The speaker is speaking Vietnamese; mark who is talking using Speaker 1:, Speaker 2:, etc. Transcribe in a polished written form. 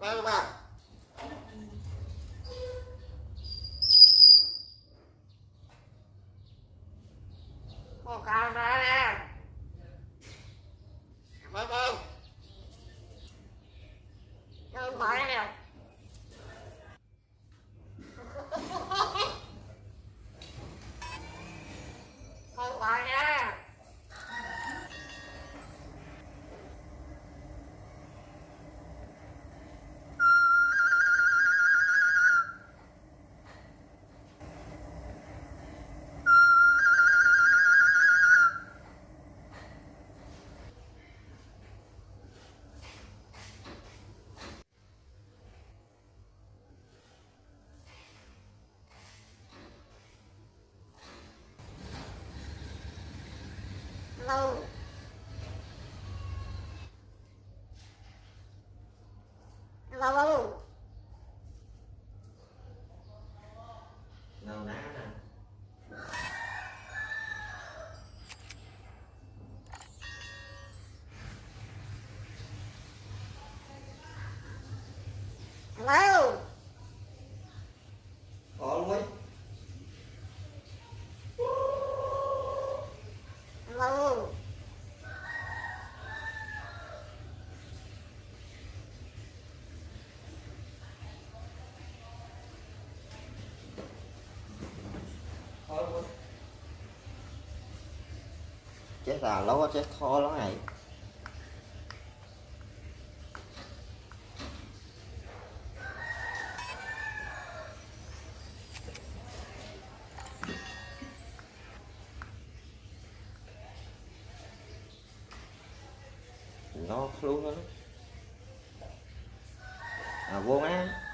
Speaker 1: Lâu lâu lâu
Speaker 2: Nào ná nè.
Speaker 1: lâu
Speaker 2: Có luôn ấy.
Speaker 1: lâu
Speaker 2: Có luôn. Chết là lâu quá, chết khó lắm này. Nó luôn đó. À vô má.